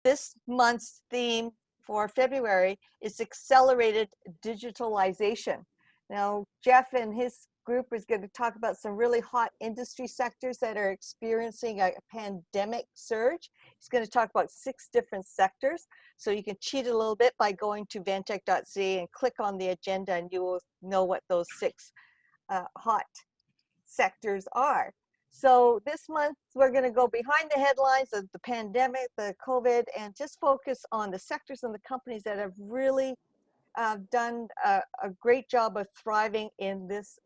This month's theme for February is accelerated digitalization. Now, Jeff and his group is going to talk about some really hot industry sectors that are experiencing a pandemic surge. He's going to talk about 6 different sectors. So you can cheat a little bit by going to vantec.ca and click on the agenda, and you will know what those 6 hot sectors are. So this month, we're going to go behind the headlines of the pandemic, the COVID, and just focus on the sectors and the companies that have really done a great job of thriving in this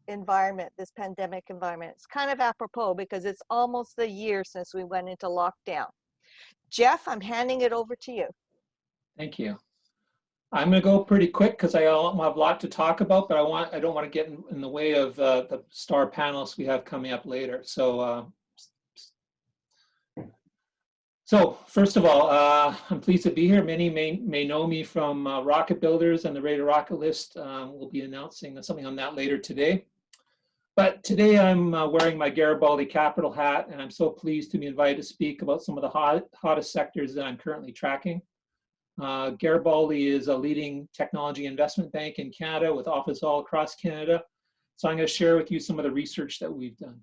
environment, this pandemic environment. It's kind of apropos because it's almost a year since we went into lockdown. Jeff, I'm handing it over to you. Thank you. I'm going to go pretty quick because I have a lot to talk about, but I don't want to get in the way of the star panelists we have coming up later. So first of all, I'm pleased to be here. Many may know me from Rocket Builders and the Radar Rocket List. We'll be announcing something on that later today. But today I'm wearing my Garibaldi Capital hat, and I'm so pleased to be invited to speak about some of the hottest sectors that I'm currently tracking. Garibaldi is a leading technology investment bank in Canada with offices all across Canada. So I'm going to share with you some of the research that we've done.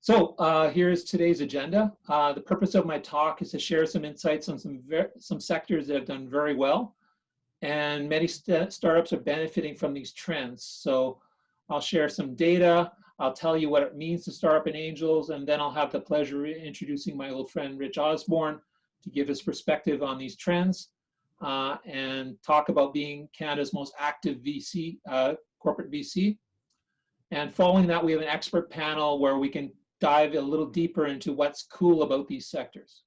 So here's today's agenda. The purpose of my talk is to share some insights on some sectors that have done very well, and many startups are benefiting from these trends. So I'll share some data. I'll tell you what it means to start up in angels, and then I'll have the pleasure of introducing my old friend Rich Osborne to give his perspective on these trends and talk about being Canada's most active VC, corporate VC. And following that, we have an expert panel where we can dive a little deeper into what's cool about these sectors.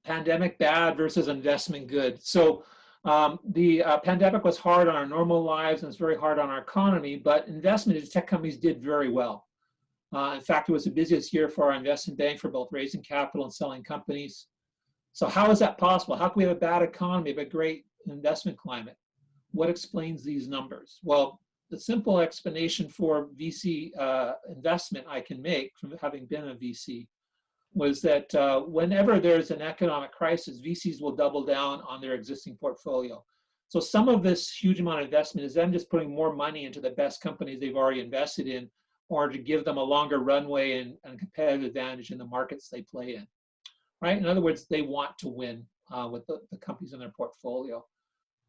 Pandemic bad versus investment good. So the pandemic was hard on our normal lives and it's very hard on our economy, but investment in tech companies did very well. In fact, it was the busiest year for our investment bank for both raising capital and selling companies. So how is that possible? How can we have a bad economy but great investment climate? What explains these numbers? Well, the simple explanation for VC investment I can make from having been a VC was that whenever there's an economic crisis, VCs will double down on their existing portfolio. So some of this huge amount of investment is them just putting more money into the best companies they've already invested in, or to give them a longer runway and competitive advantage in the markets they play in, right? In other words, they want to win with the companies in their portfolio.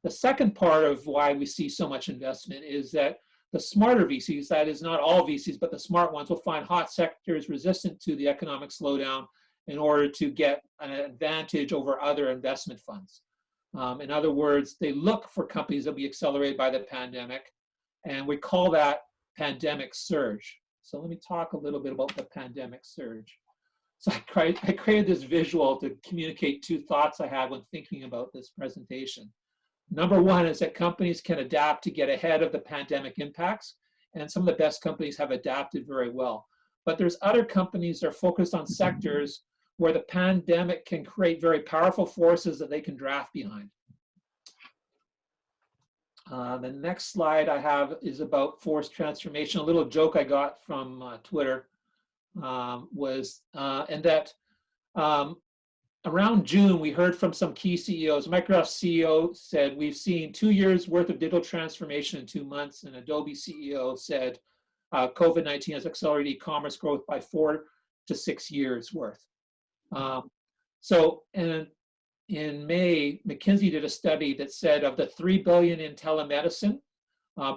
The second part of why we see so much investment is that the smarter VCs, that is not all VCs, but the smart ones, will find hot sectors resistant to the economic slowdown in order to get an advantage over other investment funds. In other words, they look for companies that will be accelerated by the pandemic, and we call that pandemic surge. So let me talk a little bit about the pandemic surge. So I created this visual to communicate 2 thoughts I had when thinking about this presentation. Number one is that companies can adapt to get ahead of the pandemic impacts, and some of the best companies have adapted very well. But there's other companies that are focused on sectors where the pandemic can create very powerful forces that they can draft behind. The next slide I have is about forced transformation. A little joke I got from Twitter was, and that around June, we heard from some key CEOs. Microsoft CEO said, we've seen 2 years worth of digital transformation in 2 months. And Adobe CEO said, COVID-19 has accelerated e-commerce growth by 4 to 6 years worth. And in May, McKinsey did a study that said of the $3 billion in telemedicine,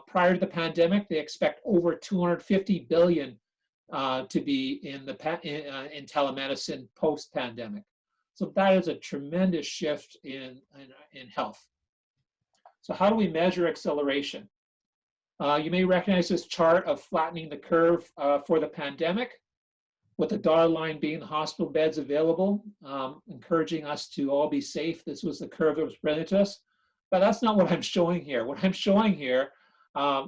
prior to the pandemic, they expect over $250 billion to be in telemedicine post-pandemic. So that is a tremendous shift in health. So how do we measure acceleration? You may recognize this chart of flattening the curve for the pandemic, with the dotted line being the hospital beds available, encouraging us to all be safe. This was the curve that was presented to us. But that's not what I'm showing here. What I'm showing here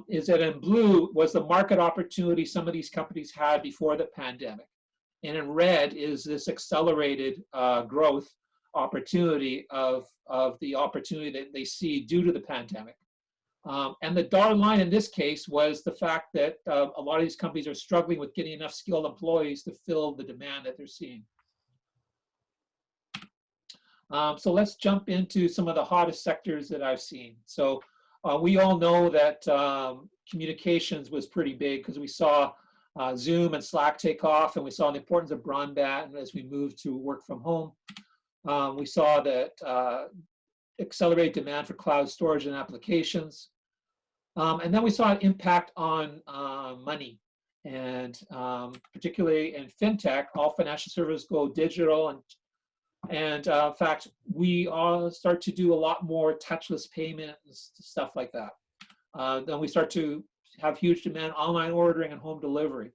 is that in blue was the market opportunity some of these companies had before the pandemic. And in red is this accelerated growth opportunity of the opportunity that they see due to the pandemic. And the dotted line in this case was the fact that a lot of these companies are struggling with getting enough skilled employees to fill the demand that they're seeing. So let's jump into some of the hottest sectors that I've seen. So we all know that communications was pretty big because we saw Zoom and Slack take off, and we saw the importance of broadband as we moved to work from home. We saw that accelerated demand for cloud storage and applications. And then we saw an impact on money, and particularly in fintech, all financial services go digital, and in fact, we all start to do a lot more touchless payment and stuff like that. Then we start to have huge demand online ordering and home delivery.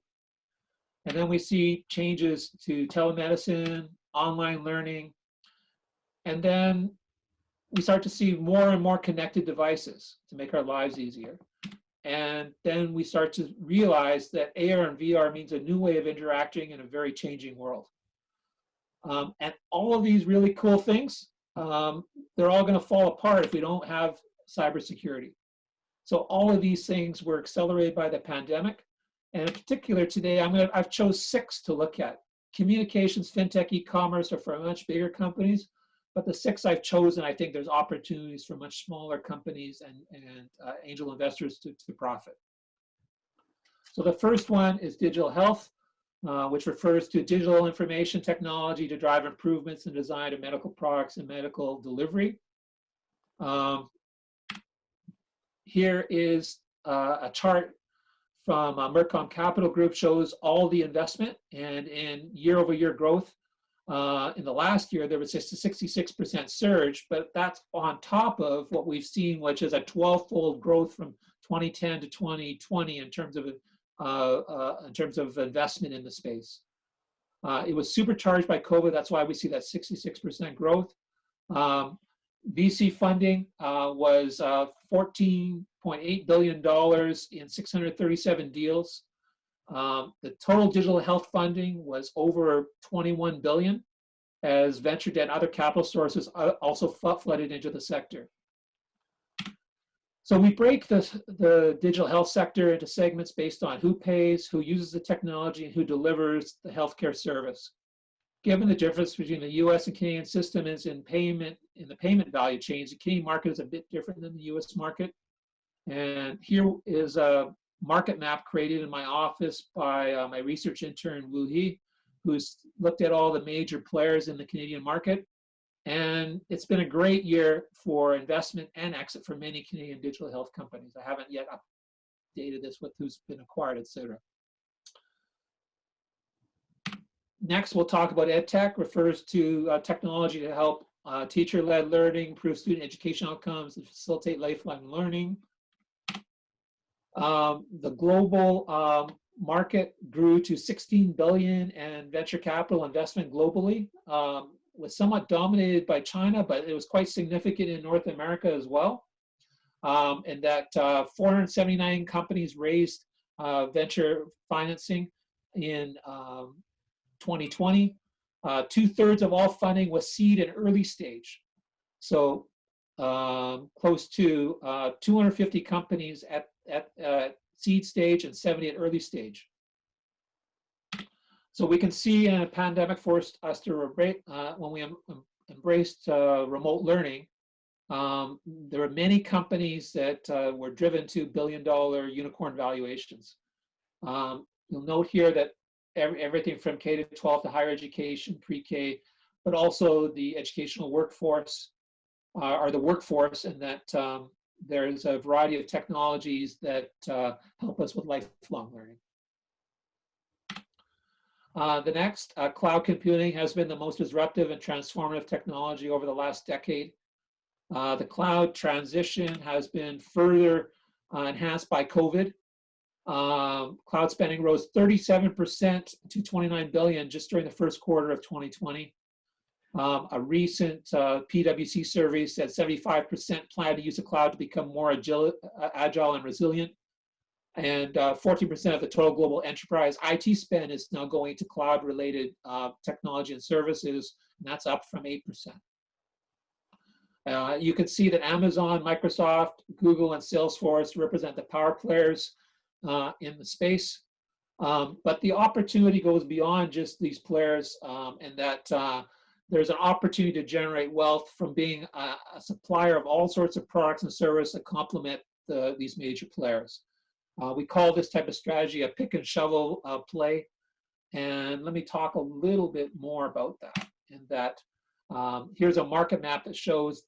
And then we see changes to telemedicine, online learning, and then we start to see more and more connected devices to make our lives easier. And then we start to realize that AR and VR means a new way of interacting in a very changing world. And all of these really cool things, they're all going to fall apart if we don't have cybersecurity. So all of these things were accelerated by the pandemic. And in particular today, I've chose 6 to look at. Communications, fintech, e-commerce are for much bigger companies, but the 6 I've chosen, I think there's opportunities for much smaller companies and angel investors to profit. So the first one is digital health, which refers to digital information technology to drive improvements in design of medical products and medical delivery. Here is a chart from Mercom Capital Group, shows all the investment, and in year-over-year growth. In the last year, there was just a 66% surge, but that's on top of what we've seen, which is a 12-fold growth from 2010 to 2020 in terms of investment in the space. It was supercharged by COVID. That's why we see that 66% growth. VC funding was $14.8 billion in 637 deals. The total digital health funding was over 21 billion, as venture debt and other capital sources also flooded into the sector. So we break the digital health sector into segments based on who pays, who uses the technology, and who delivers the healthcare service. Given the difference between the US and Canadian system is in the payment value chains, the Canadian market is a bit different than the US market. And here is a market map created in my office by my research intern, Wu He, who's looked at all the major players in the Canadian market. And it's been a great year for investment and exit for many Canadian digital health companies. I haven't yet updated this with who's been acquired, et cetera. Next, we'll talk about EdTech, refers to technology to help teacher-led learning, improve student education outcomes, and facilitate lifelong learning. The global market grew to 16 billion and venture capital investment globally. Was somewhat dominated by China, but it was quite significant in North America as well. And that 479 companies raised venture financing in 2020. 2/3 of all funding was seed and early stage. So close to 250 companies at seed stage and 70 at early stage. So we can see a pandemic forced us to when we embraced remote learning, there were many companies that were driven to billion-dollar unicorn valuations. You'll note here that everything from K to 12 to higher education, pre-K, but also the educational workforce are the workforce, and that there's a variety of technologies that help us with lifelong learning. The next, cloud computing has been the most disruptive and transformative technology over the last decade. The cloud transition has been further enhanced by COVID. Cloud spending rose 37% to 29 billion just during the first quarter of 2020. A recent PwC survey said 75% plan to use the cloud to become more agile and resilient. And 14% of the total global enterprise IT spend is now going to cloud-related technology and services, and that's up from 8%. You can see that Amazon, Microsoft, Google, and Salesforce represent the power players in the space. But the opportunity goes beyond just these players, and that there's an opportunity to generate wealth from being a supplier of all sorts of products and services that complement these major players. We call this type of strategy a pick and shovel play. And let me talk a little bit more about that. And that here's a market map that shows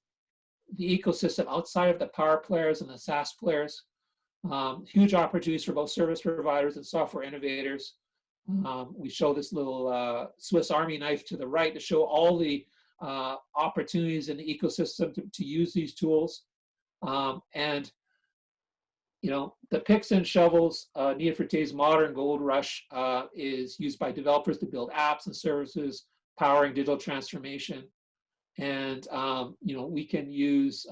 the ecosystem outside of the power players and the SaaS players. Huge opportunities for both service providers and software innovators. We show this little Swiss Army knife to the right to show all the opportunities in the ecosystem to use these tools. And you know, the picks and shovels needed for today's modern gold rush is used by developers to build apps and services powering digital transformation. And you know, we can use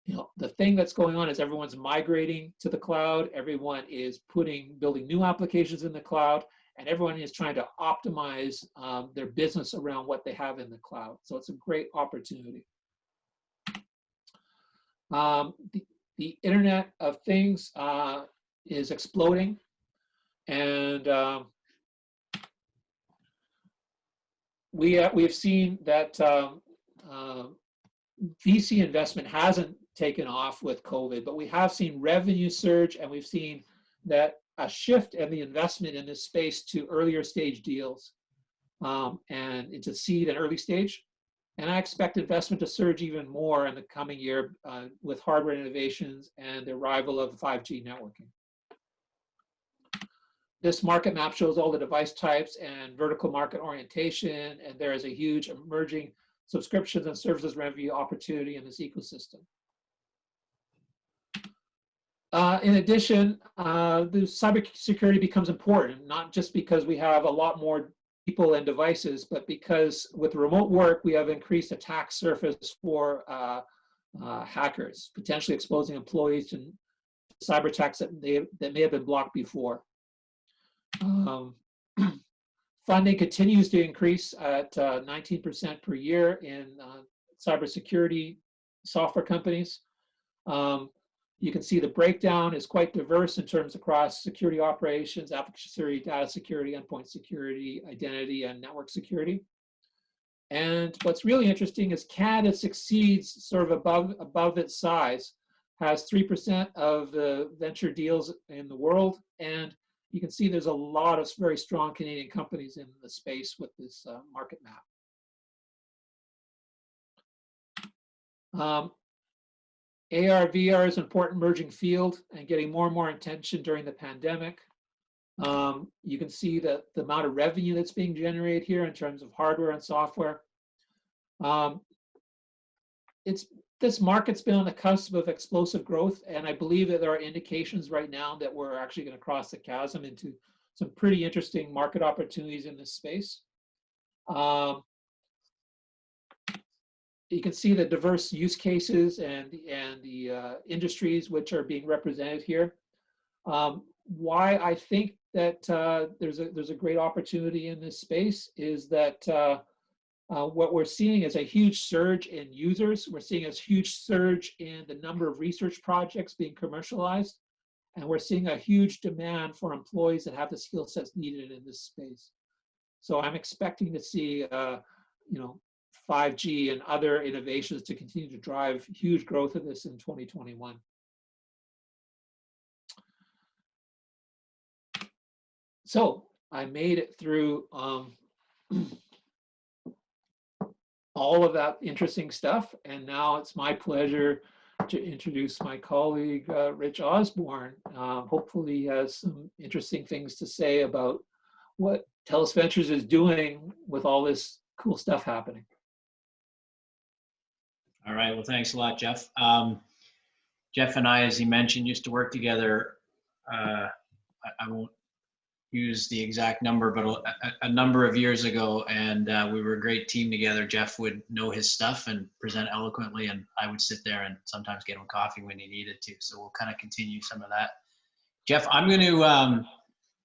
you know, the thing that's going on is everyone's migrating to the cloud. Everyone is building new applications in the cloud, and everyone is trying to optimize their business around what they have in the cloud. So it's a great opportunity. The Internet of Things is exploding, and we have seen that VC investment hasn't taken off with COVID, but we have seen revenue surge, and we've seen that a shift in the investment in this space to earlier stage deals and into seed and early stage. And I expect investment to surge even more in the coming year with hardware innovations and the arrival of 5G networking. This market map shows all the device types and vertical market orientation, and there is a huge emerging subscriptions and services revenue opportunity in this ecosystem. In addition, the cybersecurity becomes important, not just because we have a lot more people and devices, but because with remote work, we have increased attack surface for hackers, potentially exposing employees to cyber attacks that may have been blocked before. Funding continues to increase at 19% per year in cybersecurity software companies. You can see the breakdown is quite diverse in terms across security operations, application security, data security, endpoint security, identity, and network security. And what's really interesting is Canada succeeds sort of above its size, has 3% of the venture deals in the world. And you can see there's a lot of very strong Canadian companies in the space with this market map. AR, VR is an important emerging field and getting more and more attention during the pandemic. You can see the amount of revenue that's being generated here in terms of hardware and software. This market's been on the cusp of explosive growth, and I believe that there are indications right now that we're actually going to cross the chasm into some pretty interesting market opportunities in this space. You can see the diverse use cases and the industries which are being represented here. Why I think that there's a great opportunity in this space is that what we're seeing is a huge surge in users. We're seeing a huge surge in the number of research projects being commercialized, and we're seeing a huge demand for employees that have the skill sets needed in this space. So I'm expecting to see, you know, 5G and other innovations to continue to drive huge growth of this in 2021. So I made it through all of that interesting stuff, and now it's my pleasure to introduce my colleague, Rich Osborne. Hopefully he has some interesting things to say about what TELUS Ventures is doing with all this cool stuff happening. All right, well, thanks a lot, Jeff. Jeff and I, as he mentioned, used to work together. I won't use the exact number, but a number of years ago, and we were a great team together. Jeff would know his stuff and present eloquently, and I would sit there and sometimes get him coffee when he needed to. So we'll kind of continue some of that. Jeff, I'm going to,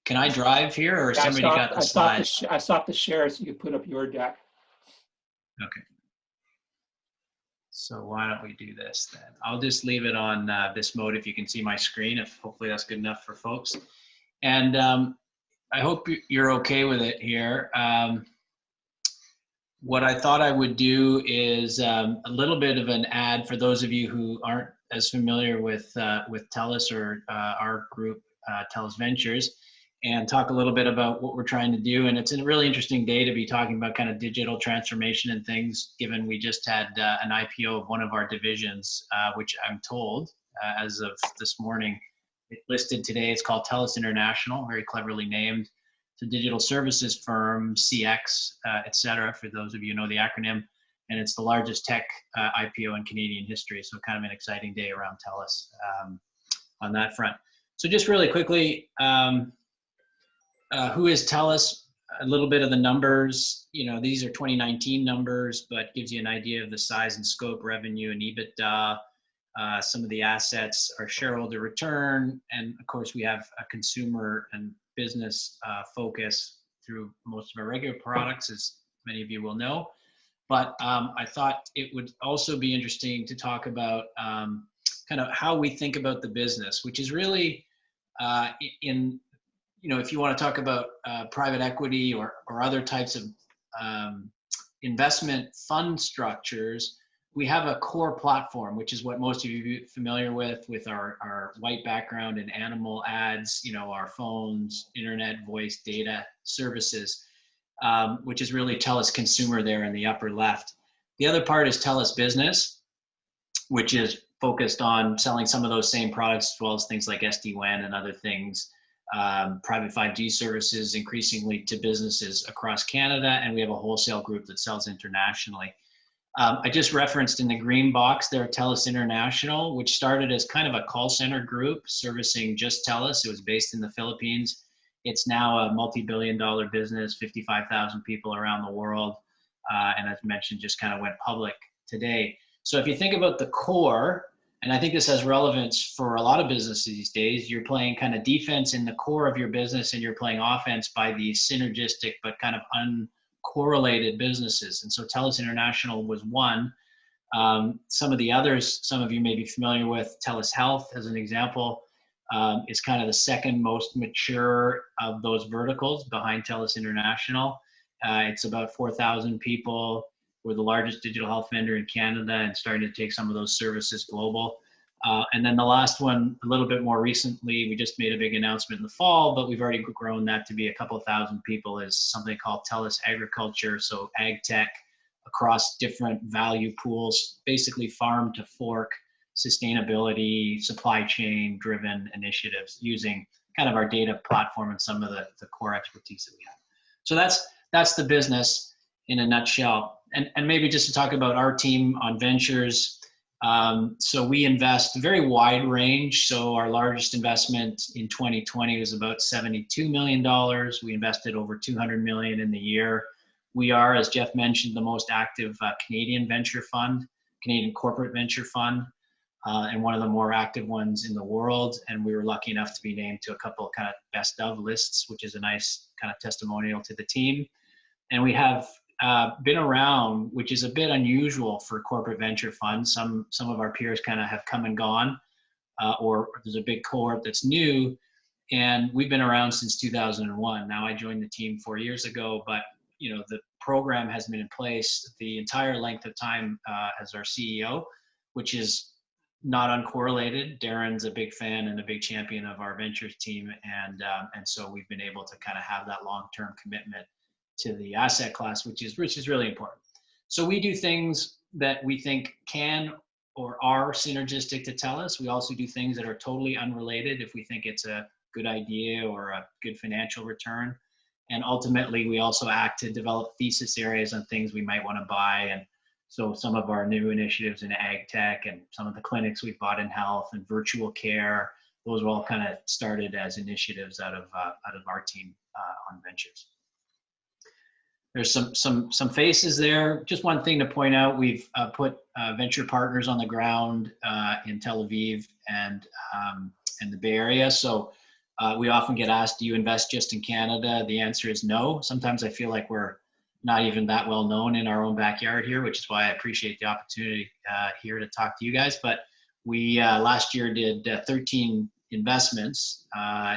can I drive here, or somebody got the slides? I stopped the share so you could put up your deck. Okay. So why don't we do this then? I'll just leave it on this mode if you can see my screen, if hopefully that's good enough for folks. And I hope you're okay with it here. What I thought I would do is a little bit of an ad for those of you who aren't as familiar with TELUS or our group, TELUS Ventures, and talk a little bit about what we're trying to do. And it's a really interesting day to be talking about kind of digital transformation and things, given we just had an IPO of one of our divisions, which I'm told, as of this morning, it listed today. It's called TELUS International, very cleverly named. It's a digital services firm, CX, et cetera, for those of you who know the acronym. And it's the largest tech IPO in Canadian history. So kind of an exciting day around TELUS on that front. So just really quickly, who is TELUS? A little bit of the numbers. You know, these are 2019 numbers, but gives you an idea of the size and scope, revenue and EBITDA. Some of the assets, our shareholder return, and of course we have a consumer and business focus through most of our regular products, as many of you will know. But I thought it would also be interesting to talk about kind of how we think about the business, which is really in, you know, if you want to talk about private equity or other types of investment fund structures, we have a core platform, which is what most of you are familiar with our white background and animal ads, you know, our phones, internet, voice, data, services, which is really TELUS Consumer there in the upper left. The other part is TELUS Business, which is focused on selling some of those same products, as well as things like SD-WAN and other things, private 5G services increasingly to businesses across Canada, and we have a wholesale group that sells internationally. I just referenced in the green box there TELUS International, which started as kind of a call center group servicing just TELUS. It was based in the Philippines. It's now a multi-billion-dollar business, 55,000 people around the world, and as mentioned, just kind of went public today. So if you think about the core, and I think this has relevance for a lot of businesses these days, you're playing kind of defense in the core of your business, and you're playing offense by these synergistic but kind of uncorrelated businesses. And so TELUS International was one. Some of the others, some of you may be familiar with, TELUS Health as an example, is kind of the second most mature of those verticals behind TELUS International. It's about 4,000 people. We're the largest digital health vendor in Canada and starting to take some of those services global. And then the last one, a little bit more recently, we just made a big announcement in the fall, but we've already grown that to be a couple thousand people, is something called TELUS Agriculture. So ag tech across different value pools, basically farm to fork, sustainability, supply chain driven initiatives using kind of our data platform and some of the core expertise that we have. So that's the business in a nutshell. And maybe just to talk about our team on ventures. So we invest a very wide range. So our largest investment in 2020 was about $72 million. We invested over $200 million in the year. We are, as Jeff mentioned, the most active Canadian venture fund, Canadian corporate venture fund, and one of the more active ones in the world. And we were lucky enough to be named to a couple of kind of best of lists, which is a nice kind of testimonial to the team. And we have been around, which is a bit unusual for corporate venture funds. Some of our peers kind of have come and gone, or there's a big cohort that's new, and we've been around since 2001. Now I joined the team 4 years ago, but you know the program has been in place the entire length of time as our CEO, which is not uncorrelated. Darren's a big fan and a big champion of our ventures team, and so we've been able to kind of have that long-term commitment to the asset class, which is really important. So we do things that we think can or are synergistic to TELUS. We also do things that are totally unrelated if we think it's a good idea or a good financial return. And ultimately, we also act to develop thesis areas on things we might want to buy. And so some of our new initiatives in ag tech and some of the clinics we've bought in health and virtual care, those were all kind of started as initiatives out of our team on ventures. There's some faces there. Just one thing to point out, we've put venture partners on the ground in Tel Aviv and the Bay Area. So we often get asked, do you invest just in Canada? The answer is no. Sometimes I feel like we're not even that well known in our own backyard here, which is why I appreciate the opportunity here to talk to you guys. But we last year did 13 investments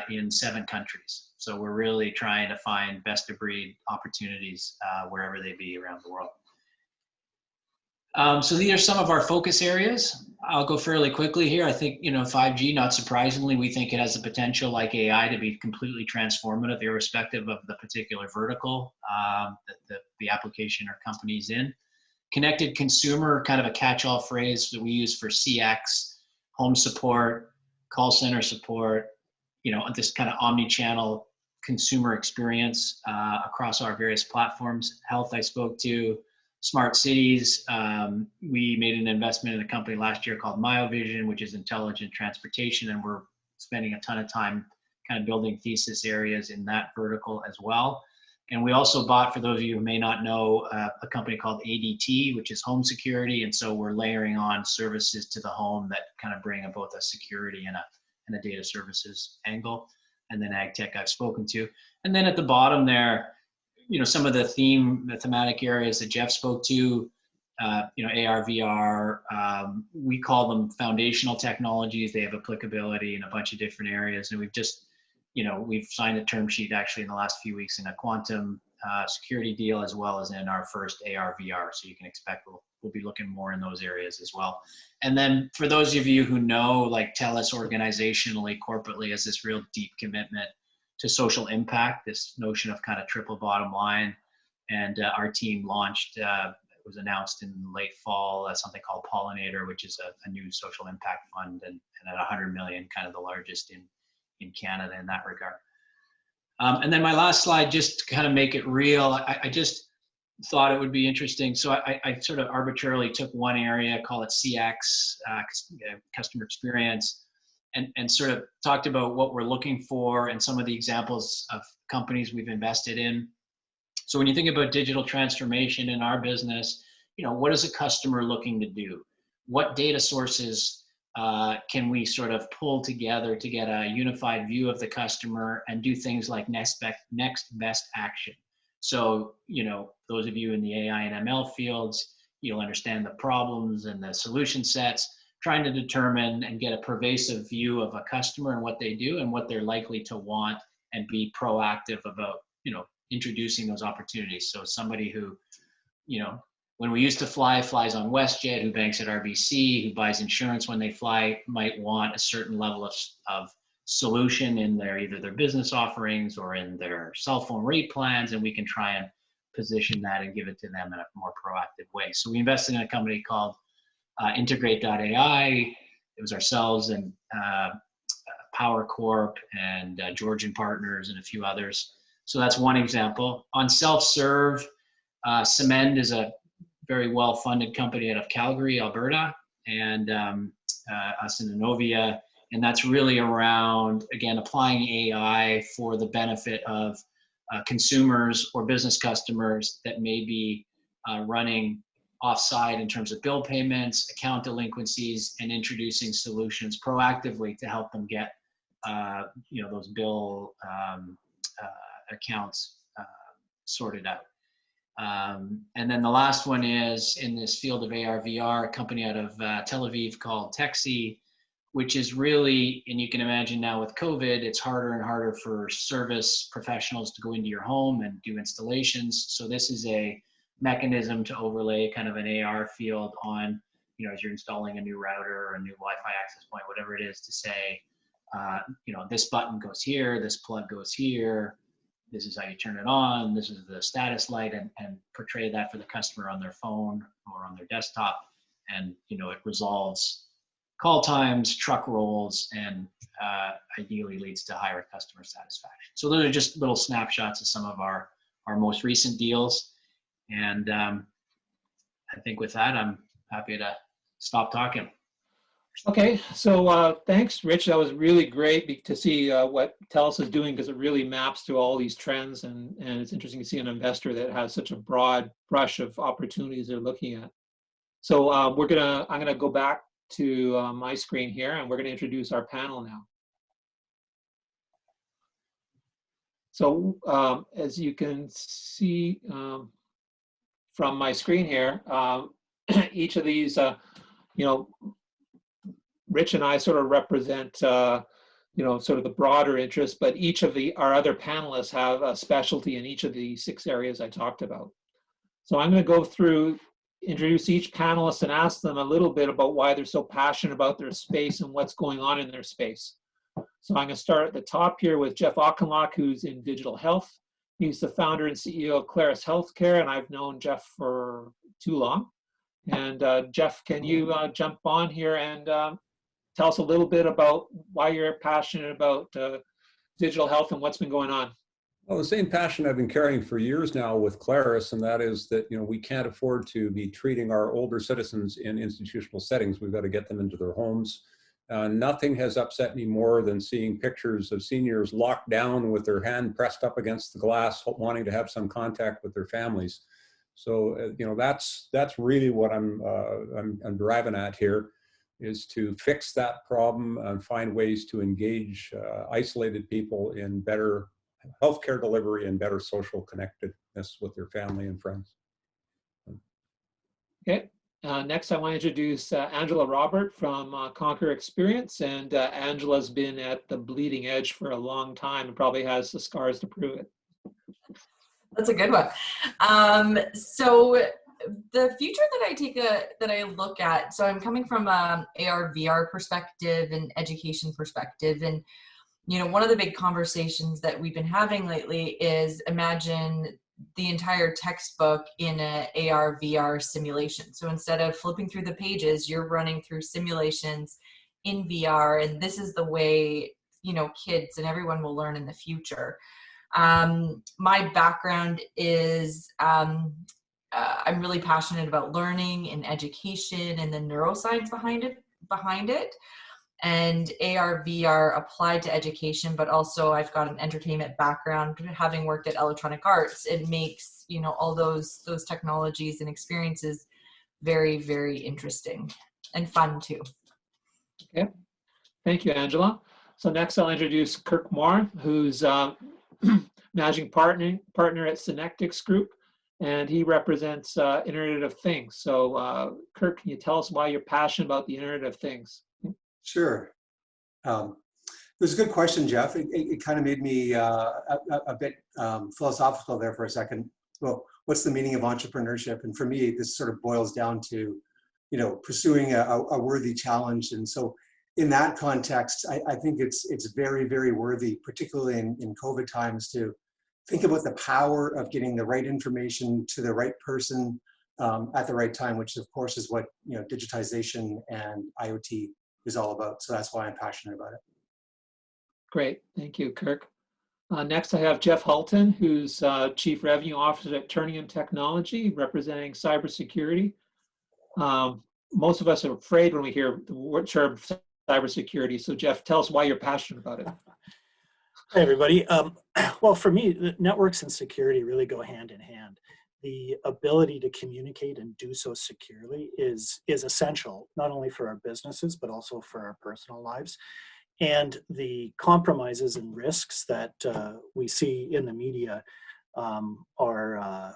in 7 countries. So we're really trying to find best of breed opportunities wherever they be around the world. So these are some of our focus areas. I'll go fairly quickly here. I think, 5G, not surprisingly, we think it has the potential, like AI, to be completely transformative, irrespective of the particular vertical that the application or company's in. Connected consumer, kind of a catch-all phrase that we use for CX, home support, call center support, this kind of omni-channel consumer experience across our various platforms. Health, I spoke to. Smart cities, we made an investment in a company last year called MyoVision, which is intelligent transportation, and we're spending a ton of time kind of building thesis areas in that vertical as well. And we also bought, for those of you who may not know, a company called ADT, which is home security, and so we're layering on services to the home that kind of bring both a security and a data services angle. And then ag tech I've spoken to. And then at the bottom there, some of the thematic areas that Jeff spoke to, AR, VR, we call them foundational technologies. They have applicability in a bunch of different areas. And we've just, we've signed a term sheet actually in the last few weeks in a quantum security deal, as well as in our first AR, VR. So you can expect we'll be looking more in those areas as well. And then for those of you who know, like TELUS organizationally, corporately, has this real deep commitment to social impact, this notion of kind of triple bottom line. And our team launched, it was announced in late fall, something called Pollinator, which is a new social impact fund, and at 100 million, kind of the largest in Canada in that regard. And then my last slide, just to kind of make it real, I just thought it would be interesting. So I sort of arbitrarily took one area, call it CX, customer experience, and sort of talked about what we're looking for and some of the examples of companies we've invested in. So when you think about digital transformation in our business, what is a customer looking to do? What data sources can we sort of pull together to get a unified view of the customer and do things like next best action? So, those of you in the AI and ML fields, you'll understand the problems and the solution sets, trying to determine and get a pervasive view of a customer and what they do and what they're likely to want, and be proactive about, introducing those opportunities. So somebody who, when we used to flies on WestJet, who banks at RBC, who buys insurance when they fly, might want a certain level of solution in either their business offerings or in their cell phone rate plans, and we can try and position that and give it to them in a more proactive way. So we invested in a company called Integrate.ai. It was ourselves and Power Corp and Georgian Partners and a few others. So that's one example. On self-serve, Cement is a very well-funded company out of Calgary, Alberta, and us in Innovia. And that's really around, again, applying AI for the benefit of consumers or business customers that may be running offside in terms of bill payments, account delinquencies, and introducing solutions proactively to help them get those bill accounts sorted out. And then the last one is in this field of AR, VR, a company out of Tel Aviv called Texi, which is really, and you can imagine now with COVID, it's harder and harder for service professionals to go into your home and do installations. So this is a mechanism to overlay kind of an AR field on, as you're installing a new router or a new Wi-Fi access point, whatever it is, to say, this button goes here, this plug goes here, this is how you turn it on, this is the status light, and portray that for the customer on their phone or on their desktop. And, it resolves call times, truck rolls, and ideally leads to higher customer satisfaction. So those are just little snapshots of some of our most recent deals. And I think with that, I'm happy to stop talking. Okay, so thanks, Rich. That was really great to see what TELUS is doing, because it really maps to all these trends, and it's interesting to see an investor that has such a broad brush of opportunities they're looking at. So I'm gonna go back to my screen here, and we're gonna introduce our panel now. So as you can see, from my screen here, each of these, you know, Rich and I sort of represent, you know, sort of the broader interest, but each of our other panelists have a specialty in each of the 6 areas I talked about. So I'm going to go through, introduce each panelist and ask them a little bit about why they're so passionate about their space and what's going on in their space. So I'm going to start at the top here with Jeff Auchinlock, who's in digital health. He's the founder and CEO of Claris Healthcare, and I've known Jeff for too long. And Jeff, can you jump on here and tell us a little bit about why you're passionate about digital health and what's been going on? Well, the same passion I've been carrying for years now with Claris, and that is that, you know, we can't afford to be treating our older citizens in institutional settings. We've got to get them into their homes. Nothing has upset me more than seeing pictures of seniors locked down with their hand pressed up against the glass, wanting to have some contact with their families. So, you know, that's really what I'm driving at here, is to fix that problem and find ways to engage isolated people in better healthcare delivery and better social connectedness with their family and friends. Okay. Next, I want to introduce Angela Robert from Conquer Experience. And Angela's been at the bleeding edge for a long time and probably has the scars to prove it. That's a good one. So the future that I look at, so I'm coming from AR, VR perspective and education perspective. And, you know, one of the big conversations that we've been having lately is imagine the entire textbook in a AR, VR simulation. So instead of flipping through the pages, you're running through simulations in VR. And this is the way, you know, kids and everyone will learn in the future. My background is I'm really passionate about learning and education and the neuroscience behind it. And AR, VR applied to education, but also I've got an entertainment background, having worked at Electronic Arts. It makes, you know, all those technologies and experiences very, very interesting and fun too. Okay, thank you, Angela. So next I'll introduce Kirk Moore, who's managing partner at Synectics Group, and he represents Internet of Things. So Kirk, can you tell us why you're passionate about the Internet of Things? Sure. It was a good question, Jeff. It kind of made me a bit philosophical there for a second. Well, what's the meaning of entrepreneurship? And for me, this sort of boils down to, you know, pursuing a worthy challenge. And so in that context, I think it's very, very worthy, particularly in COVID times, to think about the power of getting the right information to the right person at the right time, which of course is what, you know, digitization and IoT is all about. So that's why I'm passionate about it. Great, thank you, Kirk. Next, I have Jeff Hulton, who's Chief Revenue Officer at Turnium Technology, representing cybersecurity. Most of us are afraid when we hear the term cybersecurity. So Jeff, tell us why you're passionate about it. Hi, everybody. Well, for me, the networks and security really go hand in hand. The ability to communicate and do so securely is essential, not only for our businesses, but also for our personal lives. And the compromises and risks that we see in the media are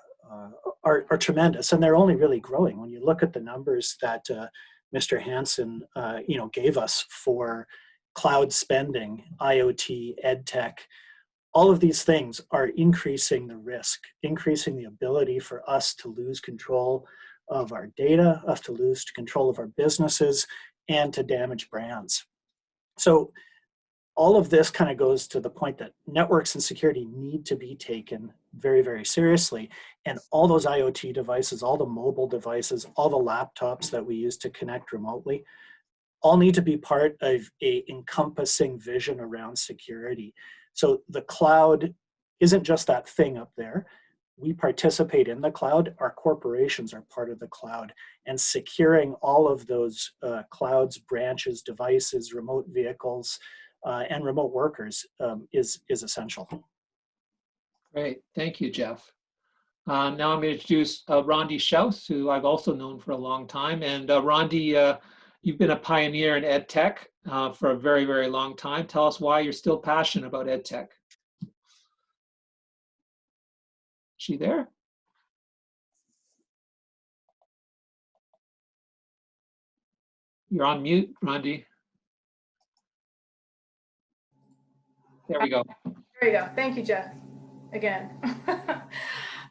tremendous, and they're only really growing. When you look at the numbers that Mr. Hansen, you know, gave us for cloud spending, IoT, EdTech, all of these things are increasing the risk, increasing the ability for us to lose control of our data, us to lose control of our businesses, and to damage brands. So all of this kind of goes to the point that networks and security need to be taken very, very seriously. And all those IoT devices, all the mobile devices, all the laptops that we use to connect remotely, all need to be part of a encompassing vision around security. So the cloud isn't just that thing up there. We participate in the cloud. Our corporations are part of the cloud, and securing all of those clouds, branches, devices, remote vehicles, and remote workers is essential. Great, thank you, Jeff. Now I'm going to introduce Rondi Schaus, who I've also known for a long time. And Rondi, you've been a pioneer in EdTech for a very, very long time. Tell us why you're still passionate about EdTech. Is she there? You're on mute, Randy. There we go. There you go. Thank you, Jeff, again.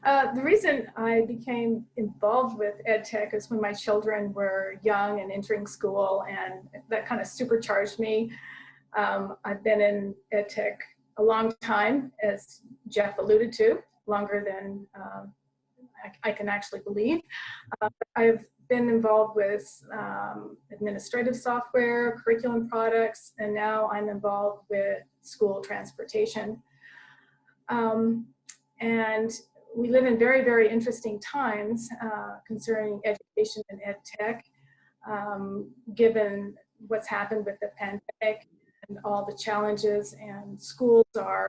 The reason I became involved with EdTech is when my children were young and entering school, and that kind of supercharged me. I've been in EdTech a long time, as Jeff alluded to, longer than I can actually believe. I've been involved with administrative software, curriculum products, and now I'm involved with school transportation. And we live in very, very interesting times concerning education and ed tech, given what's happened with the pandemic and all the challenges, and schools are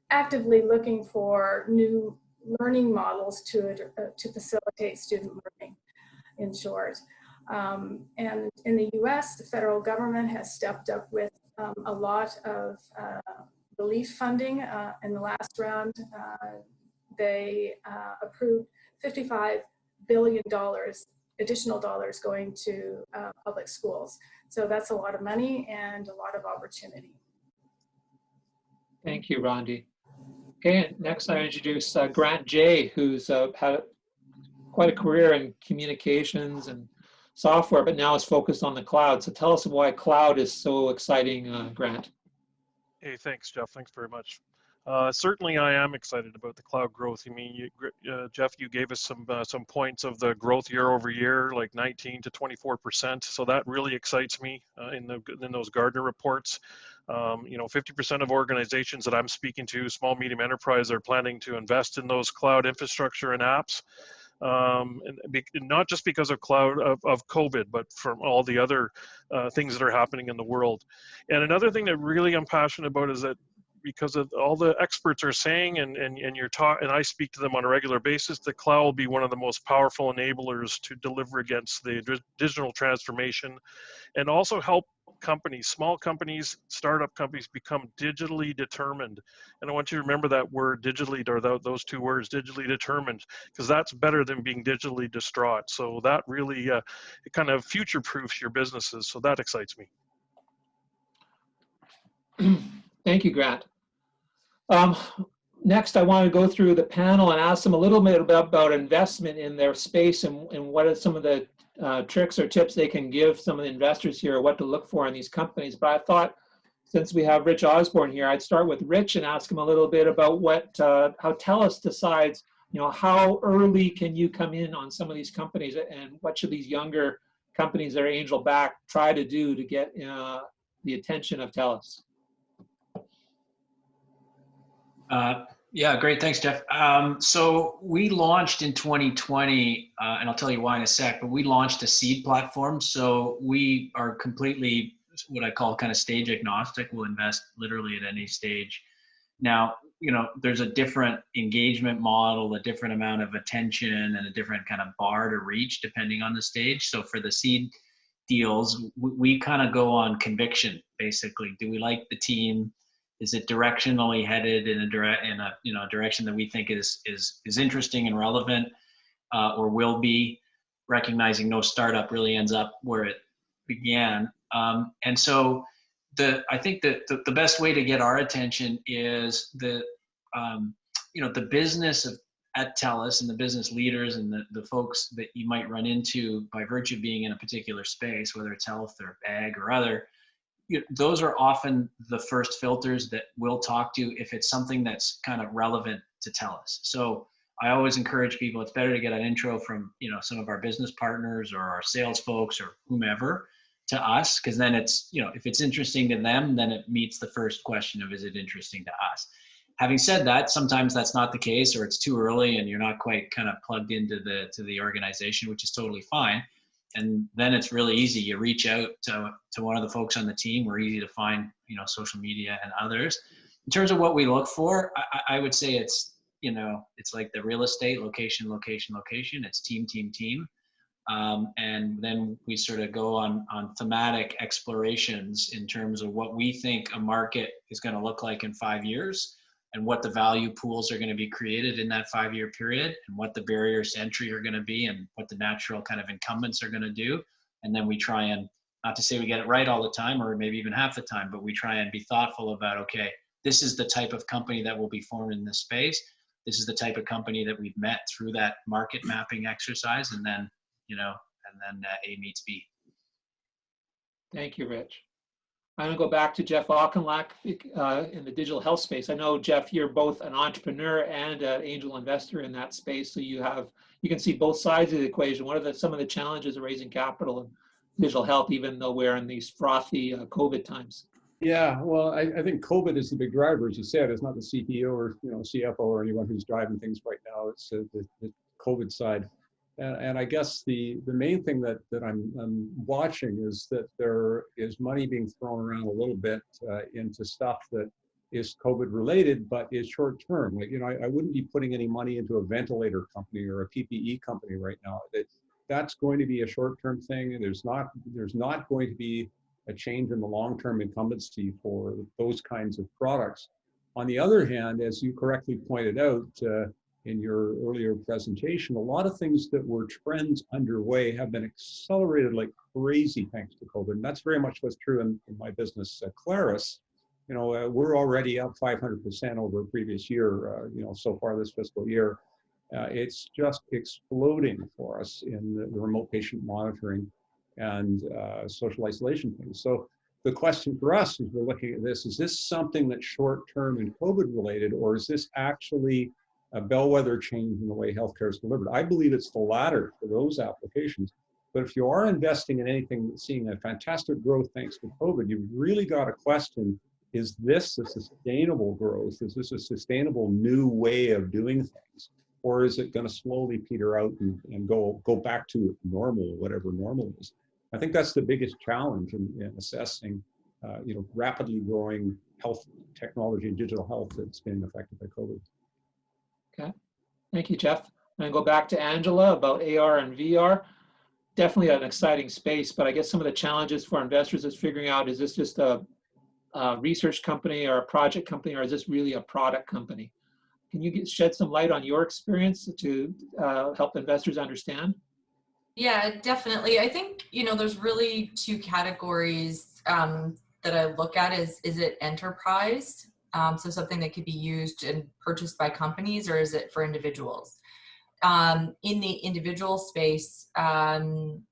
actively looking for new learning models to facilitate student learning, in short. And in the US, the federal government has stepped up with a lot of relief funding. In the last round, they approved $55 billion additional dollars going to public schools. So that's a lot of money and a lot of opportunity. Thank you, Rondi. Okay, and next I introduce Grant Jay, who's had quite a career in communications and software, but now is focused on the cloud. So tell us why cloud is so exciting, Grant. Hey, thanks, Jeff. Thanks very much. Certainly, I am excited about the cloud growth. I mean, Jeff, you gave us some points of the growth year over year, like 19 to 24%. So that really excites me in those Gardner reports. 50% of organizations that I'm speaking to, small, medium enterprise, are planning to invest in those cloud infrastructure and apps. And not just because of COVID, but from all the other things that are happening in the world. And another thing that really I'm passionate about is that because of all the experts are saying, and you're taught, and I speak to them on a regular basis, the cloud will be one of the most powerful enablers to deliver against the digital transformation, and also help companies, small companies, startup companies, become digitally determined. And I want you to remember that word digitally, or those two words, digitally determined, because that's better than being digitally distraught. So that really it kind of future-proofs your businesses. So that excites me. Thank you, Grant. Next, I want to go through the panel and ask them a little bit about investment in their space, and what are some of the tricks or tips they can give some of the investors here, what to look for in these companies. But I thought, since we have Rich Osborne here, I'd start with Rich and ask him a little bit about how TELUS decides, how early can you come in on some of these companies, and what should these younger companies that are angel backed try to do to get the attention of TELUS. Yeah, great. Thanks, Jeff. So we launched in 2020, and I'll tell you why in a sec, but we launched a seed platform. So we are completely what I call kind of stage agnostic. We'll invest literally at any stage. Now, there's a different engagement model, a different amount of attention, and a different kind of bar to reach depending on the stage. So for the seed deals, we kind of go on conviction, basically. Do we like the team? Is it directionally headed in a direction that we think is interesting and relevant, or will be, recognizing no startup really ends up where it began. And so I think that the best way to get our attention is the business at TELUS, and the business leaders and the folks that you might run into by virtue of being in a particular space, whether it's health or ag or other. Those are often the first filters that we'll talk to if it's something that's kind of relevant to TELUS. So I always encourage people, it's better to get an intro from some of our business partners or our sales folks or whomever to us, because then it's, if it's interesting to them, then it meets the first question of, is it interesting to us? Having said that, sometimes that's not the case, or it's too early and you're not quite kind of plugged into the organization, which is totally fine. And then it's really easy. You reach out to one of the folks on the team. We're easy to find, social media and others. In terms of what we look for, I would say it's like the real estate, location, location, location. It's team, team, team. And then we sort of go on thematic explorations in terms of what we think a market is going to look like in 5 years, and what the value pools are going to be created in that 5-year period, and what the barriers to entry are going to be, and what the natural kind of incumbents are going to do. And then we try and Not to say we get it right all the time, or maybe even half the time, but we try and be thoughtful about, okay, this is the type of company that will be formed in this space. This is the type of company that we've met through that market mapping exercise, and then, A meets B. Thank you, Rich. I'm going to go back to Jeff Auchinleck in the digital health space. I know, Jeff, you're both an entrepreneur and an angel investor in that space, so you can see both sides of the equation. What are some of the challenges of raising capital in digital health, even though we're in these frothy COVID times? Yeah, well, I think COVID is the big driver, as you said. It's not the CPO or CFO or anyone who's driving things right now. It's the COVID side, and I guess the main thing that I'm watching is that there is money being thrown around a little bit into stuff that is COVID related, but is short term. Like, I wouldn't be putting any money into a ventilator company or a PPE company right now. That's going to be a short term thing, and there's not going to be a change in the long-term incumbency for those kinds of products. On the other hand, as you correctly pointed out in your earlier presentation, a lot of things that were trends underway have been accelerated like crazy thanks to COVID. And that's very much what's true in my business, Claris. We're already up 500% over a previous year, so far this fiscal year. It's just exploding for us in the remote patient monitoring and social isolation things. So the question for us as we're looking at this, is this something that's short-term and COVID related, or is this actually a bellwether change in the way healthcare is delivered? I believe it's the latter for those applications. But if you are investing in anything that's seeing a fantastic growth thanks to COVID, you've really got to question, is this a sustainable growth? Is this a sustainable new way of doing things? Or is it going to slowly peter out and go back to normal, whatever normal is? I think that's the biggest challenge in assessing, rapidly growing health technology and digital health that's been affected by COVID. Okay, thank you, Jeff. And go back to Angela about AR and VR. Definitely an exciting space, but I guess some of the challenges for investors is figuring out, is this just a research company or a project company, or is this really a product company? Can you shed some light on your experience to help investors understand? Yeah, definitely. I think, there's really two categories that I look at. Is it enterprise? So something that could be used and purchased by companies, or is it for individuals? In the individual space,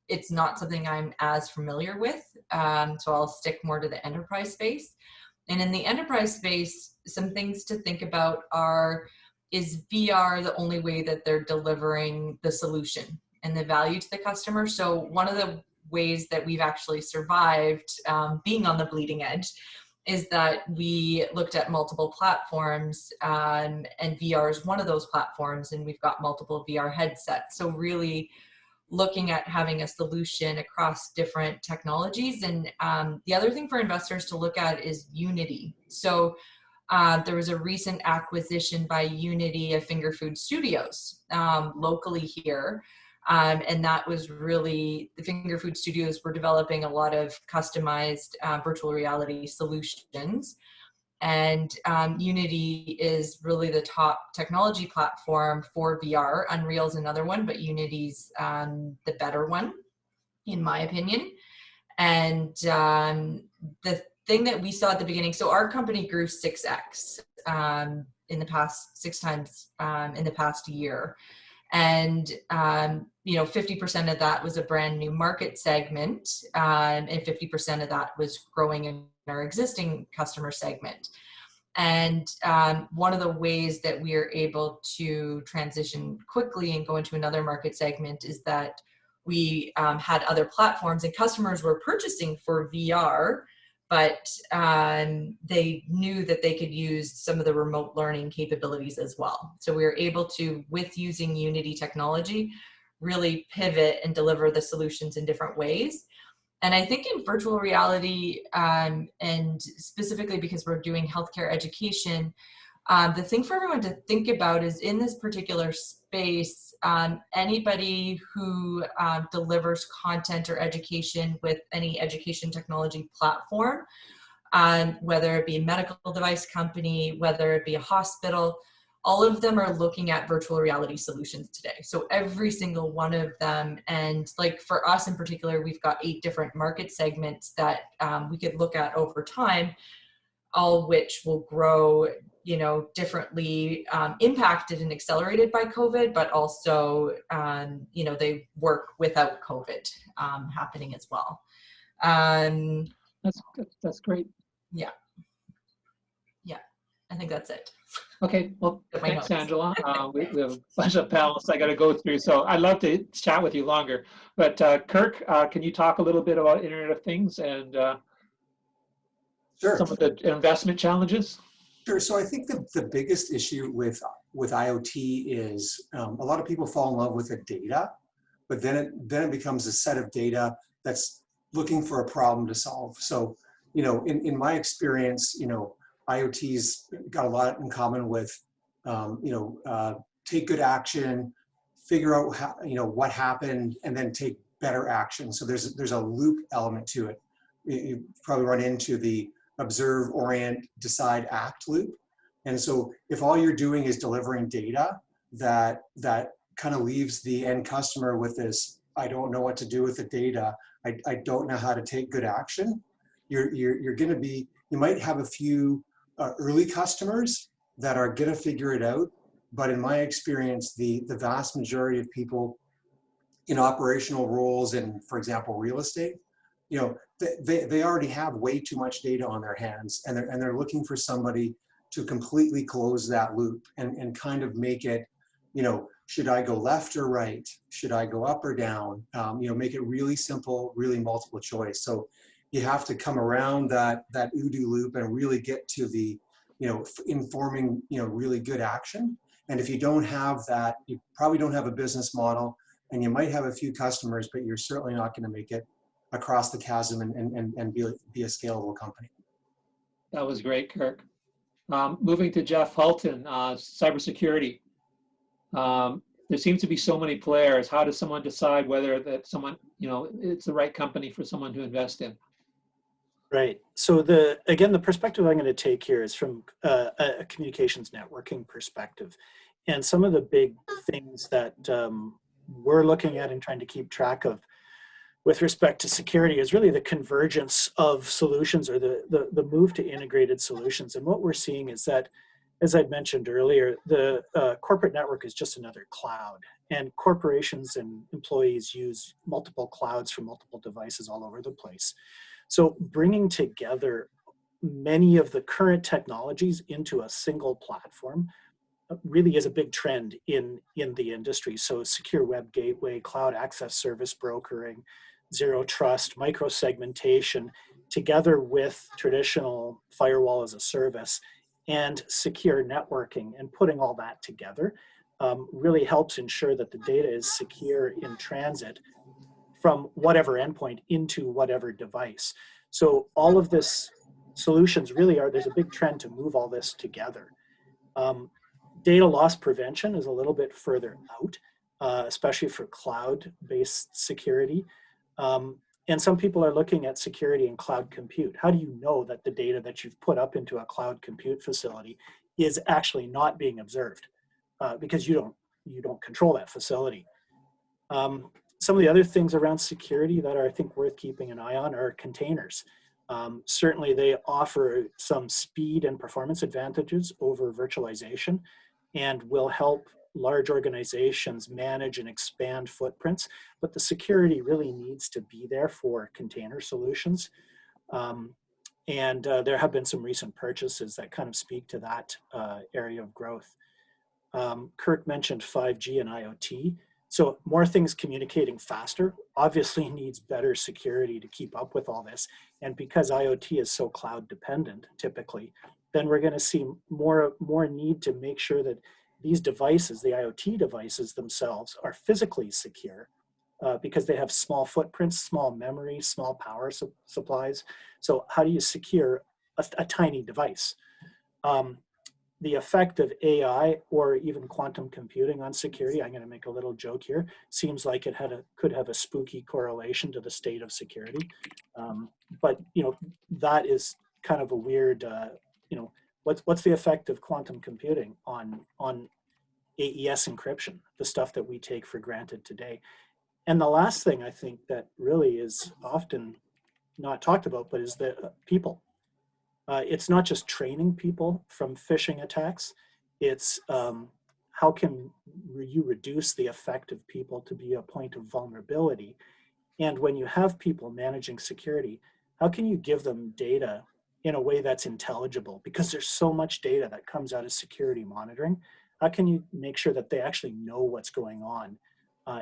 it's not something I'm as familiar with. So I'll stick more to the enterprise space. And in the enterprise space, some things to think about is VR the only way that they're delivering the solution and the value to the customer? So one of the ways that we've actually survived being on the bleeding edge is that we looked at multiple platforms, and VR is one of those platforms, and we've got multiple VR headsets. So really looking at having a solution across different technologies. And the other thing for investors to look at is Unity. So there was a recent acquisition by Unity of Finger Food Studios locally here. And that was really, the Finger Food Studios were developing a lot of customized virtual reality solutions. And Unity is really the top technology platform for VR. Unreal's another one, but Unity's the better one, in my opinion. And the thing that we saw at the beginning, so our company grew 6x in the past 6 times in the past year. And 50% of that was a brand new market segment, and 50% of that was growing in our existing customer segment. And one of the ways that we are able to transition quickly and go into another market segment is that we had other platforms, and customers were purchasing for VR, but they knew that they could use some of the remote learning capabilities as well. So we were able to, with using Unity technology, really pivot and deliver the solutions in different ways. And I think in virtual reality, and specifically because we're doing healthcare education, the thing for everyone to think about is in this particular space, anybody who delivers content or education with any education technology platform, whether it be a medical device company, whether it be a hospital, all of them are looking at virtual reality solutions today. So every single one of them, and like for us in particular, we've got 8 different market segments that we could look at over time, all which will grow, you know, differently, impacted and accelerated by COVID, but also, you know, they work without COVID happening as well. That's great. Yeah. Yeah, I think that's it. Okay, well, Get my thanks, notes. Angela. We have a bunch of panelists I got to go through, so I'd love to chat with you longer. But Kirk, can you talk a little bit about Internet of Things and Sure. some of the investment challenges? Sure. So I think the biggest issue with IoT is a lot of people fall in love with the data, but then it becomes a set of data that's looking for a problem to solve. So, you know, in my experience, you know, IoT's got a lot in common with, take good action, figure out how, you know, what happened, and then take better action. So there's a loop element to it. You probably run into the observe, orient, decide, act loop. And so if all you're doing is delivering data that kind of leaves the end customer with this, I don't know what to do with the data, I don't know how to take good action, you're going to be, you might have a few early customers that are going to figure it out. But in my experience, the vast majority of people in operational roles in, for example, real estate, you know, they already have way too much data on their hands, and they're looking for somebody to completely close that loop and kind of make it, you know, should I go left or right? Should I go up or down? You know, make it really simple, really multiple choice. So you have to come around that OODA loop and really get to the, you know, informing, you know, really good action. And if you don't have that, you probably don't have a business model, and you might have a few customers, but you're certainly not going to make it across the chasm and be a scalable company. That was great, Kirk. Moving to Jeff Hulton, cybersecurity. There seems to be so many players. How does someone decide whether that someone, you know, it's the right company for someone to invest in? Right. So again, the perspective I'm going to take here is from a communications networking perspective. And some of the big things that we're looking at and trying to keep track of with respect to security is really the convergence of solutions, or the move to integrated solutions. And what we're seeing is that, as I'd mentioned earlier, the corporate network is just another cloud. And corporations and employees use multiple clouds for multiple devices all over the place. So bringing together many of the current technologies into a single platform really is a big trend in the industry. So secure web gateway, cloud access service brokering, zero trust, micro-segmentation, together with traditional firewall as a service and secure networking, and putting all that together really helps ensure that the data is secure in transit from whatever endpoint into whatever device. So all of this solutions really are, there's a big trend to move all this together. Data loss prevention is a little bit further out, especially for cloud-based security. And some people are looking at security in cloud compute. How do you know that the data that you've put up into a cloud compute facility is actually not being observed? Because you don't control that facility. Some of the other things around security that are, I think, worth keeping an eye on are containers. Certainly they offer some speed and performance advantages over virtualization, and will help large organizations manage and expand footprints, but the security really needs to be there for container solutions. There have been some recent purchases that kind of speak to that area of growth. Kirk mentioned 5G and IoT. So more things communicating faster obviously needs better security to keep up with all this. And because IoT is so cloud dependent typically, then we're going to see more need to make sure that these devices, the IoT devices themselves, are physically secure because they have small footprints, small memory, small power supplies. So how do you secure a tiny device? The effect of AI or even quantum computing on security, I'm going to make a little joke here, seems like it could have a spooky correlation to the state of security. But you know, that is kind of a weird what's the effect of quantum computing on AES encryption, the stuff that we take for granted today? And the last thing I think that really is often not talked about, but is the people. It's not just training people from phishing attacks. It's how can you reduce the effect of people to be a point of vulnerability? And when you have people managing security, how can you give them data in a way that's intelligible? Because there's so much data that comes out of security monitoring. How can you make sure that they actually know what's going on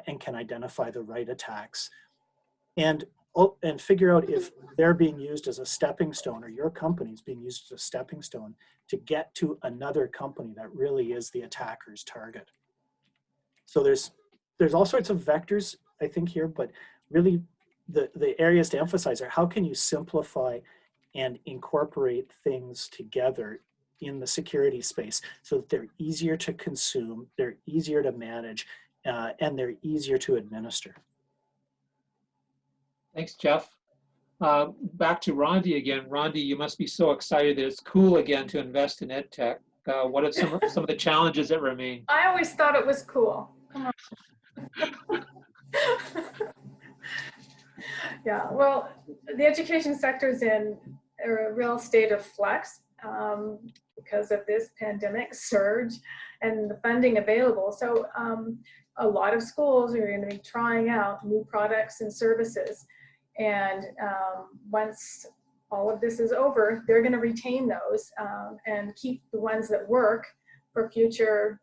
and can identify the right attacks? And figure out if they're being used as a stepping stone, or your company's being used as a stepping stone to get to another company that really is the attacker's target. So there's all sorts of vectors, I think, here, but really the areas to emphasize are how can you simplify and incorporate things together in the security space so that they're easier to consume, they're easier to manage, and they're easier to administer. Thanks, Jeff. Back to Rondi again. Rondi, you must be so excited that it's cool again to invest in ed tech. What are some of the challenges that remain? I always thought it was cool. Come on. Yeah, well, the education sector is in a real state of flux because of this pandemic surge and the funding available. So a lot of schools are going to be trying out new products and services. And once all of this is over, they're going to retain those and keep the ones that work for future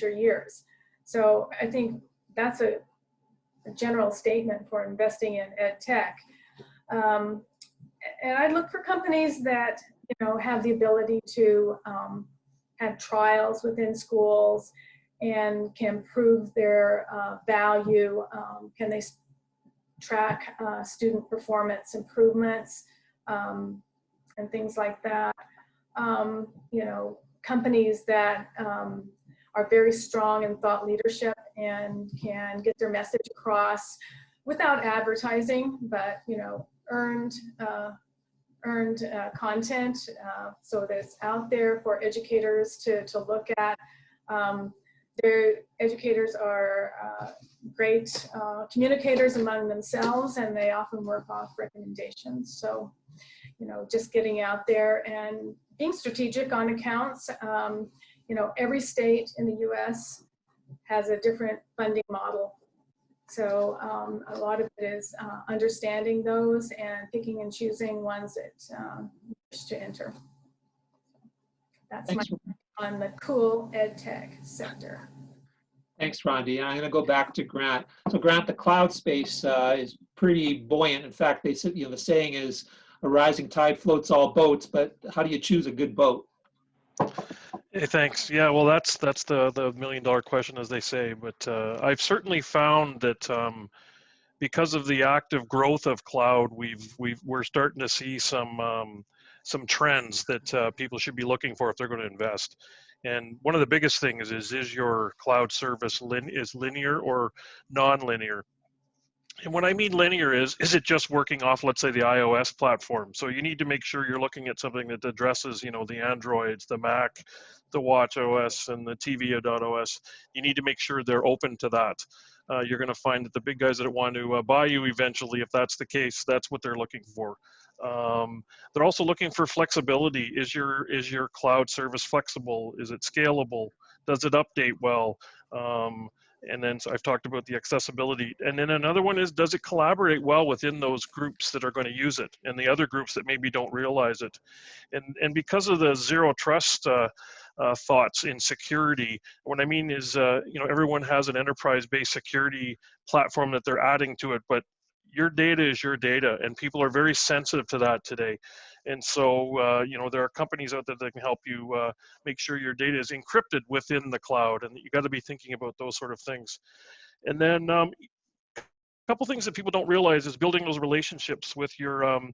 years. So I think that's a general statement for investing in ed tech. And I look for companies that have the ability to have trials within schools and can prove their value. Can they track student performance improvements and things like that? Companies that are very strong in thought leadership and can get their message across without advertising, but earned content, so that's out there for educators to look at. Their educators are great communicators among themselves, and they often work off recommendations. So, just getting out there and being strategic on accounts. Every state in the U.S. has a different funding model. So a lot of it is understanding those and picking and choosing ones that you wish to enter. That's my on the cool ed tech sector. Thanks, Rondi. I'm going to go back to Grant. So Grant, the cloud space is pretty buoyant. In fact, they said, the saying is a rising tide floats all boats, but how do you choose a good boat? Hey, thanks. Yeah, well, that's the million-dollar question, as they say. But I've certainly found that because of the active growth of cloud, we're starting to see some trends that people should be looking for if they're going to invest. And one of the biggest things is your cloud service linear or non-linear? And what I mean linear is it just working off, let's say, the iOS platform? So you need to make sure you're looking at something that addresses, the Androids, the Mac, the Watch OS, and the TV.OS. You need to make sure they're open to that. You're going to find that the big guys that want to buy you eventually, if that's the case, that's what they're looking for. They're also looking for flexibility. Is your cloud service flexible? Is it scalable? Does it update well? And then so I've talked about the accessibility. And then another one is, does it collaborate well within those groups that are going to use it and the other groups that maybe don't realize it? And because of the zero trust thoughts in security, what I mean is, everyone has an enterprise-based security platform that they're adding to it, but your data is your data, and people are very sensitive to that today. And so, there are companies out there that can help you make sure your data is encrypted within the cloud, and you got to be thinking about those sort of things. And then a couple things that people don't realize is building those relationships with your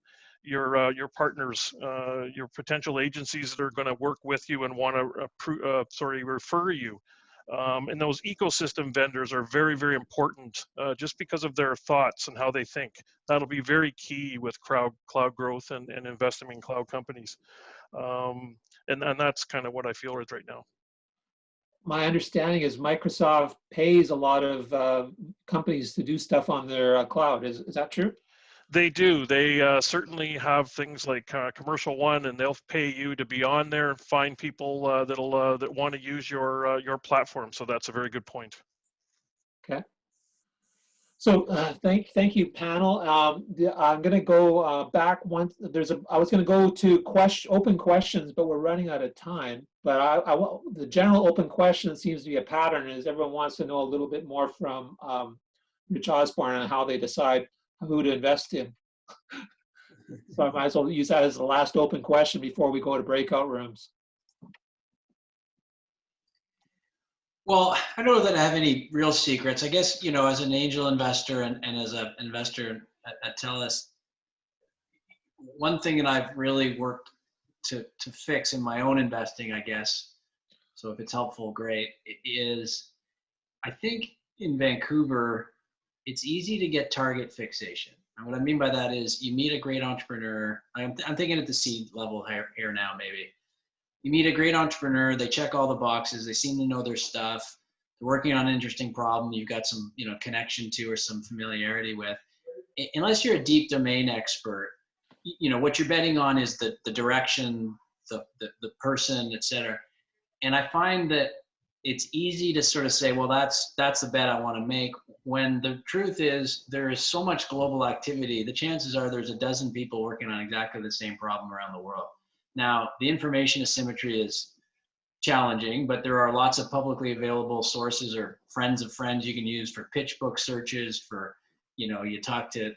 partners, your potential agencies that are going to work with you and want to refer you. And those ecosystem vendors are very, very important just because of their thoughts and how they think. That'll be very key with cloud growth and investing in cloud companies. and that's kind of what I feel is right now. My understanding is Microsoft pays a lot of companies to do stuff on their cloud. Is that true? They do. They certainly have things like Commercial One, and they'll pay you to be on there and find people that want to use your platform. So that's a very good point. Okay. So thank you, panel. I'm going to go back once. I was going to go to open questions, but we're running out of time. But the general open question seems to be a pattern, is everyone wants to know a little bit more from Rich Osborne on how they decide who to invest in. So I might as well use that as the last open question before we go to breakout rooms. Well, I don't know that I have any real secrets. I guess, you know, as an angel investor and as an investor at TELUS, one thing that I've really worked to fix in my own investing, I guess, so if it's helpful, great, is I think in Vancouver, it's easy to get target fixation. And what I mean by that is you meet a great entrepreneur. I'm thinking at the seed level here now, maybe. You meet a great entrepreneur, they check all the boxes, they seem to know their stuff, they're working on an interesting problem you've got some, you know, connection to or some familiarity with. Unless you're a deep domain expert, you know, what you're betting on is the direction, the person, et cetera. And I find that it's easy to sort of say, well, that's the bet I want to make, when the truth is there is so much global activity. The chances are there's a dozen people working on exactly the same problem around the world. Now, the information asymmetry is challenging, but there are lots of publicly available sources or friends of friends you can use for pitch book searches, for, you know, you talk to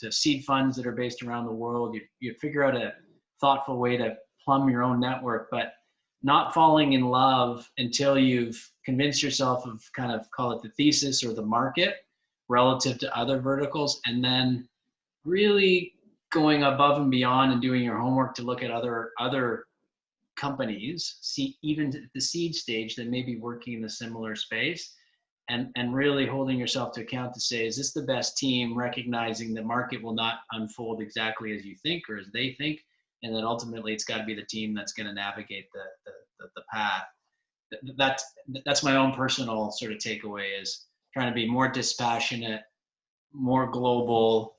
seed funds that are based around the world. You figure out a thoughtful way to plumb your own network, but not falling in love until you've convinced yourself of, kind of call it the thesis or the market relative to other verticals, and then really going above and beyond and doing your homework to look at other companies, even at the seed stage, that may be working in a similar space, and really holding yourself to account to say, is this the best team, recognizing the market will not unfold exactly as you think or as they think, and that ultimately it's got to be the team that's going to navigate the path. That's my own personal sort of takeaway, is trying to be more dispassionate, more global,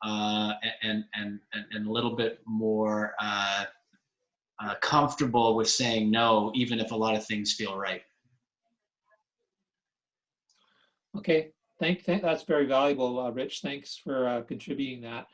and a little bit more comfortable with saying no, even if a lot of things feel right. Okay, that's very valuable, Rich. Thanks for contributing that.